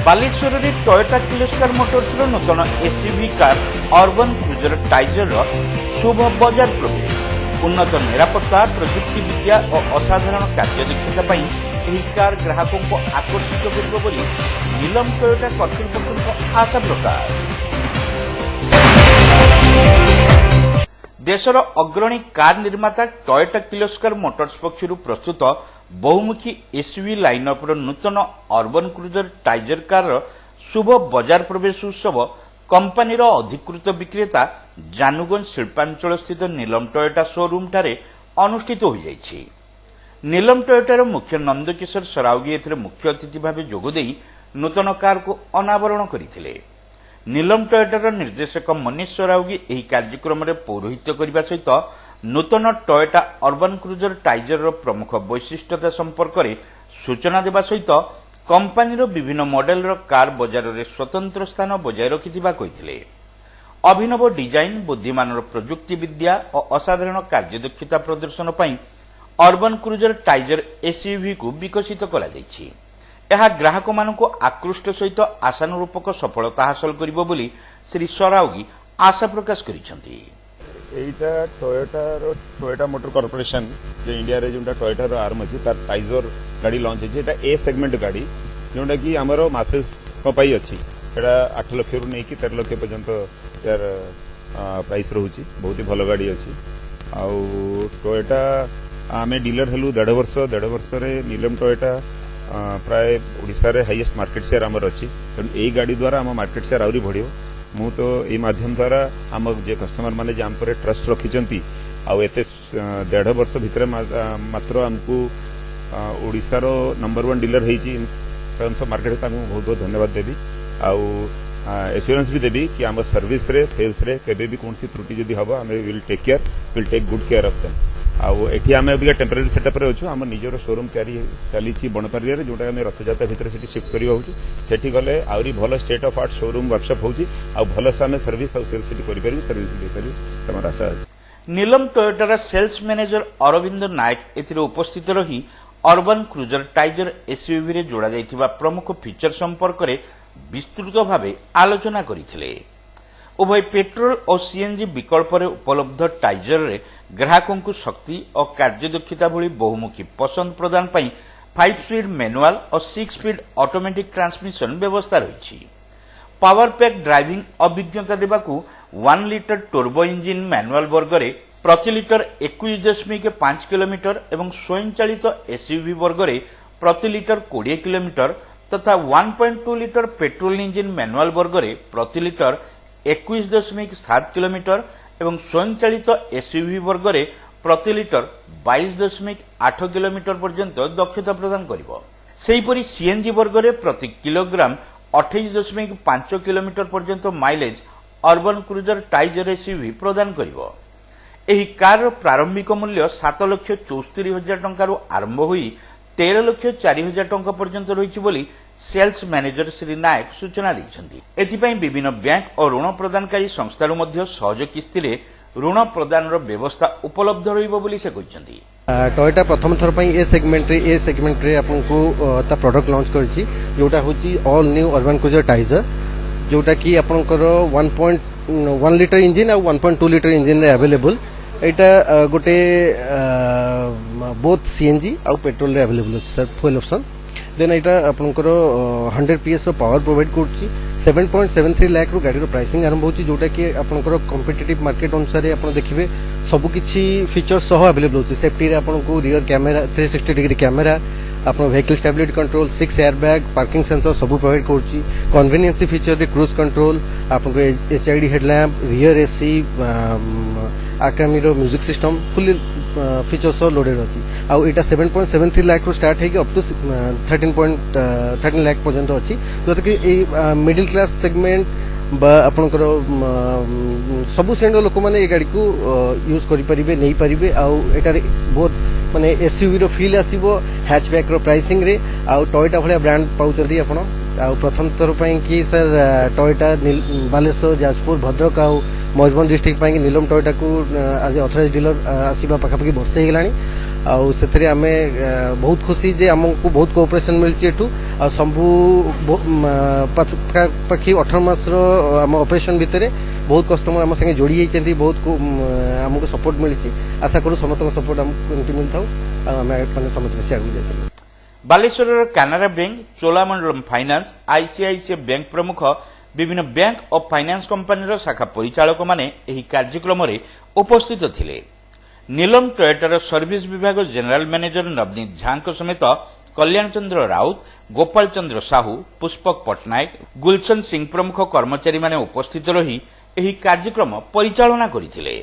बालेश्वर में Toyota Kirloskar Motors नूतन SUV car Urban Cruiser Taisor शुभ बजार प्रवेश उन्नत निरापत्ता प्रजुक्ति विद्या और असाधारण कार्यदक्षता ଏହି କାର ଗ୍ରାହକଙ୍କୁ ଆକର୍ଷିତ କରିବ ବୋଲି ନିଲମ ଟୋୟୋଟା କର୍ତ୍ତୃପକ୍ଷଙ୍କ ଆଶା ପ୍ରକାଶ। ଦେଶର ଅଗ୍ରଣୀ କାର ନିର୍ମାତା ଟୋୟୋଟା କିର୍ଲୋସ୍କର ମୋଟର୍ସ ପକ୍ଷରୁ ପ୍ରସ୍ତୁତ ବହୁମୁଖୀ ଏସୟୁଭି ଲାଇନ୍ଅପ୍ର ନୂତନ ଅର୍ବାନ କ୍ରୁଜର ଟାଇଜର କାରର ଶୁଭ ବଜାର ପ୍ରବେଶ ଉତ୍ସବ କମ୍ପାନୀର ଅଧିକୃତ ବିକ୍ରେତା ଜାନୁଗଞ୍ଜ ଶିଳ୍ପାଞ୍ଚଳସ୍ଥିତ ନିଲମ ଟୋୟୋଟା ଶୋରୁମ୍ଠାରେ ଅନୁଷ୍ଠିତ ହୋଇଯାଇଛି। ନିଲମ ଟୋୟୋଟାର ମୁଖ୍ୟ ନନ୍ଦକିଶୋର ସରାଓଗି ଏଥିରେ ମୁଖ୍ୟ ଅତିଥି ଭାବେ ଯୋଗଦେଇ ନୂତନ କାରକୁ ଅନାବରଣ କରିଥିଲେ। ନିଲମ ଟୋୟୋଟାର ନିର୍ଦ୍ଦେଶକ ମନୀଷ ସରାଓଗି ଏହି କାର୍ଯ୍ୟକ୍ରମରେ ପୌରୋହିତ୍ୟ କରିବା ସହିତ ନୂତନ ଟୋୟୋଟା ଅର୍ବାନ କ୍ରୁଜର ଟାଇଜରର ପ୍ରମୁଖ ବୈଶିଷ୍ଟ୍ୟତା ସମ୍ପର୍କରେ ସୂଚନା ଦେବା ସହିତ କମ୍ପାନୀର ବିଭିନ୍ନ ମଡେଲର କାର ବଜାରରେ ସ୍ୱତନ୍ତ୍ର ସ୍ଥାନ ବଜାୟ ରଖିଥିବା କହିଥିଲେ। ଅଭିନବ ଡିଜାଇନ ବୁଦ୍ଧିମାନର ପ୍ରଯୁକ୍ତି ବିଦ୍ୟା ଓ ଅସାଧାରଣ କାର୍ଯ୍ୟଦକ୍ଷତା ପ୍ରଦର୍ଶନ ପାଇଁ अर्बन क्रुजर टाइजर एसयूवी को विकसित करा जायछि। यह ग्राहक मानक आकृष्ट सहित आशानुरूपक सफलता हासिल करिबो बोली श्री सराओगी आशा प्रकाश करिसेंति। एटा टोयोटा मोटर कॉर्पोरेशन जे इंडिया रे जोंटा टोयोटा रो आर्म अछि तार टाइजर गाड़ी लॉन्च अछि। एटा ए सेगमेंट गाड़ी जोंटा कि हमरो मासेस को पई अछि। एटा 8 लाख रु नै कि 13 लाख पर्यंत यार प्राइस रहउछि। बहुत ही भलो गाड़ी अछि। आ टोयोटा आमे डीलर हेलु 1.5 वर्ष रे निलम टोयोटा प्राय ओडिसा रे हाईएस्ट मार्केट शेयर हमर अछि। तेणु एई गाड़ी द्वारा हम मार्केट शेयर आउरी बढ़ियो। मु तो एई माध्यम द्वारा हम जे कस्टमर माने जे हम पर ट्रस्ट रखिचंती आ एते 1.5 वर्ष भितर मात्र हमकु ओडिसा रो नंबर 1 डीलर हेची इन टर्म्स ऑफ मार्केट ताकू बहुत बहुत धन्यवाद देबी। आ एश्योरेंस भी देबी कि हम सर्विस रे सेल्स रे केबे भी कोनसी त्रुटि जदी हबो हम will take good care of them. आठी आम अभी टेम्पररी सेटअप अच्छु आम निजर शोरूम तैयारी चली बनपारिया जोटा आम रथजात्रा भितर से शिफ्ट करवा सेठी गले आहरी भल state of art showroom workshop होची आ भलसे आम सर्विस और सेल्स करि सर्विस भी करि तमर आशा अछि। निलम टोयोटार सेल्स मैनेजर अरविंद नायक एथिरे उपस्थित रही अर्बन क्रुजर टाइजर एसयूवी रे जोड़ा जाइथिबा प्रमुख फीचर संपर्क में विस्तृत भावे आलोचना करथिले। उभय पेट्रोल और सीएनजी विकल्प उपलब्ध टाइजर रे ग्राहकों को शक्ति और कार्यदक्षता भली बहुमुखी पसंद प्रदान पाई 5 स्पीड मैनुअल और 6 स्पीड ऑटोमेटिक ट्रांसमिशन व्यवस्था रही। पावर पैक ड्राइविंग अभिज्ञता देवाकू 1 लिटर टर्बो इंजिन मैनुअल वर्ग रे प्रति लिटर 21.5 किलोमीटर एवं स्वयं चालित एसयूवी वर्ग रे प्रति लिटर 20 किलोमीटर तथा 1.2 लिटर पेट्रोल इंजिन मैनुअल वर्ग रे प्रति लिटर 21.7 किलोमीटर एवं स्वयं चालित एसयूवी वर्ग रे प्रति लिटर 22.8 किलोमीटर पर्यंत दक्षता प्रदान करिवो। सेहीपरि सीएनजी वर्ग रे प्रति किलोग्राम 28.5 किलोमीटर पर्यंत mileage urban Cruiser Taisor SUV प्रदान करिवो। एही कार प्रारंभिक मूल्य 7,64,000 टंका आरंभ होई 13,04,000 टंका पर्यंत रही बोली सेल्स मैनेजर श्री नायक सूचना दैछन्ती। एथिपई विभिन्न बैंक और ऋण प्रदानकारी संस्थारु मध्य सहज किस्ती रे ऋण प्रदान व्यवस्था उपलब्ध रहिबो बोली से कहिसन्ती। टोयोटा प्रथम थर पई ए सेगमेंट रे आपनको ता प्रोडक्ट लॉन्च करछि जोटा होछि all new Urban Cruiser Taisor जोटा कि आपनकर 1.1 लिटर इंजिन और 1.2 लिटर इंजिन रे अवेलेबल। एटा गोटे बोथ सीएनजी और पेट्रोल रे अवेलेबल अछि सर फुल ऑप्शन। देन एटा आपनकर 100 पीएस रो पावर प्रोवाइड करछि। 7.73 लाख रो गाड़ी रो प्राइसिंग आरंभ होछि जोटा कि आपनकर कॉम्पिटिटिव मार्केट अनुसार आपन देखिबे सब किछि फीचर सह अवेलेबल होछि। सेफ्टी रे आपनको रियर कैमरा 360 डिग्री कैमरा आपन vehicle stability control 6 air bag parking sensor सब प्रोवाइड करछि। कन्वीनियंस फीचर रे क्रूज कंट्रोल आपनको एचआईडी हेडलैम्प रियर एसी आकामी row music system full feature सह लोडेड अछि। आ एटा 7.73 लाख रो स्टार्ट है कि अप टू 13 लाख पर्यंत अछि जोटा कि ए मिडिल क्लास सेगमेंट बा आपनकर सबु श्रेणी लोक माने ए गाड़ी को यूज करि परिबे नै परिबे। आ एटा बहुत माने एसयूवी रो फील आसीबो हैचबैक रो प्राइसिंग रे। आ टोयोटा भलिया ब्रांड पाउचंदी आपण। आ प्रथम थर पई कि सर टोयोटा बालेश्वर जाजपुर भद्रक आ मयूरभंज डिस्ट्रिक्ट पई निलम टोयोटा को आज ऑथराइज्ड डीलर आसीबा पाखापाखि वर्षे हेलानी। से आम बहुत खुशी जे आमको बहुत कोऑपरेशन मिलची एठू सबू पाखी 18 मास आम ऑपरेशन भितर बहुत कस्टमर आम संगे जोड़ी होती बहुत आमको सपोर्ट मिली आशा करूँ समस्त सपोर्ट आमको मिलता आम समस्त बेसी आगे जाते Baleshwar Canara bank Cholamandalam finance ICICI bank प्रमुख विभिन्न बैंक और फाइनान्स कंपनी शाखा परिचालक माने एही कार्यक्रम रे उपस्थित थिले। नीलम टोयोटार सर्विस विभाग जनरल मैनेजर नवनीत झा समेत कल्याण चंद्र राउत गोपाल चंद्र साहू पुष्पक पटनायक गुलशन सिंह प्रमुख कर्मचारी माने उपस्थित रही एही कार्यक्रम परिचालना करथिले।